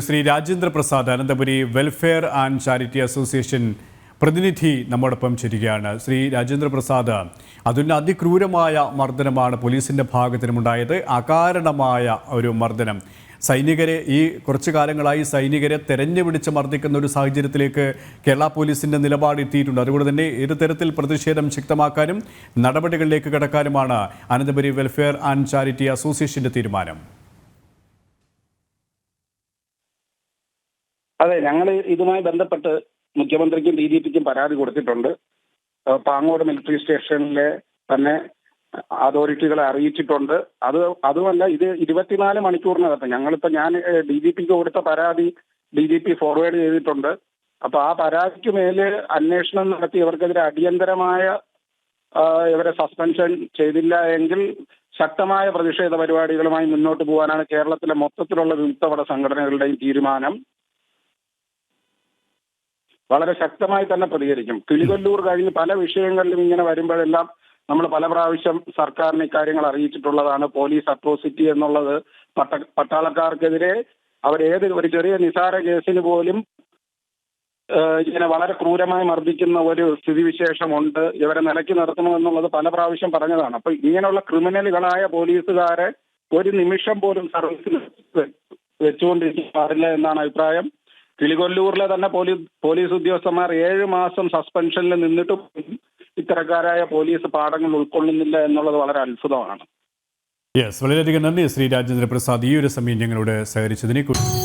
Shri Rajendra Prasad Ananthapuri welfare and charity association പ്രതിനിധി നമ്മോടൊപ്പം ചേരുകയാണ്. ശ്രീ രാജേന്ദ്ര പ്രസാദ്, അതിന് അതിക്രൂരമായ മർദ്ദനമാണ് പോലീസിന്റെ ഭാഗത്തുനിന്നുണ്ടായത്. അകാരണമായ ഒരു മർദ്ദനം. സൈനികരെ ഈ കുറച്ചു കാലങ്ങളായി സൈനികരെ തെരഞ്ഞു പിടിച്ച് മർദ്ദിക്കുന്ന ഒരു സാഹചര്യത്തിലേക്ക് കേരള പോലീസിന്റെ നിലപാട് എത്തിയിട്ടുണ്ട്. അതുകൊണ്ട് തന്നെ ഏതു തരത്തിൽ പ്രതിഷേധം ശക്തമാക്കാനും നടപടികളിലേക്ക് കടക്കാനുമാണ് അനന്തപുരി വെൽഫെയർ ആൻഡ് ചാരിറ്റി അസോസിയേഷന്റെ തീരുമാനം. അതെ, ഞങ്ങൾ ഇതുമായി ബന്ധപ്പെട്ട് മുഖ്യമന്ത്രിക്കും DGPക്കും പരാതി കൊടുത്തിട്ടുണ്ട്. പാങ്ങോട് മിലിറ്ററി സ്റ്റേഷനിലെ തന്നെ അതോറിറ്റികളെ അറിയിച്ചിട്ടുണ്ട്. അതുമല്ല, ഇത് 24 മണിക്കൂറിനകത്ത് ഞാൻ DGPക്ക് കൊടുത്ത പരാതി DGP ഫോർവേഡ് ചെയ്തിട്ടുണ്ട്. അപ്പൊ ആ പരാതിക്ക് മേല് അന്വേഷണം നടത്തി ഇവർക്കെതിരെ അടിയന്തരമായ ഇവരെ സസ്പെൻഷൻ ചെയ്തില്ല എങ്കിൽ ശക്തമായ പ്രതിഷേധ പരിപാടികളുമായി മുന്നോട്ട് പോകാനാണ് കേരളത്തിലെ മൊത്തത്തിലുള്ള വിമുക്തപട സംഘടനകളുടെയും തീരുമാനം. വളരെ ശക്തമായി തന്നെ പ്രതികരിക്കും. കിളികൊല്ലൂർ കഴിഞ്ഞ് പല വിഷയങ്ങളിലും ഇങ്ങനെ വരുമ്പോഴെല്ലാം നമ്മൾ പല പ്രാവശ്യം സർക്കാരിന് ഇക്കാര്യങ്ങൾ അറിയിച്ചിട്ടുള്ളതാണ്. പോലീസ് അട്രോസിറ്റി എന്നുള്ളത് പട്ടാളക്കാർക്കെതിരെ ഒരു ചെറിയ നിസാര കേസിന് പോലും ഇങ്ങനെ വളരെ ക്രൂരമായി മർദ്ദിക്കുന്ന ഒരു സ്ഥിതിവിശേഷമുണ്ട്. ഇവരെ നിലയ്ക്ക് നിർത്തണമെന്നുള്ളത് പല പ്രാവശ്യം പറഞ്ഞതാണ്. അപ്പൊ ഇങ്ങനെയുള്ള ക്രിമിനലുകളായ പോലീസുകാരെ ഒരു നിമിഷം പോലും സർവീസിൽ വെച്ചുകൊണ്ടിരിക്കാൻ പാടില്ല എന്നാണ് അഭിപ്രായം. കിളികൊല്ലൂരിലെ തന്നെ പോലീസ് ഉദ്യോഗസ്ഥന്മാർ 7 മാസം സസ്പെൻഷനിൽ നിന്നിട്ടും ഇത്തരക്കാരായ പോലീസ് പാഠങ്ങൾ ഉൾക്കൊള്ളുന്നില്ല എന്നുള്ളത് വളരെ അത്ഭുതമാണ്. വളരെയധികം നന്ദി ശ്രീ രാജേന്ദ്ര പ്രസാദ്, ഈ ഒരു സമയം ഞങ്ങളോട് സഹകരിച്ചതിനെ കുറിച്ച്.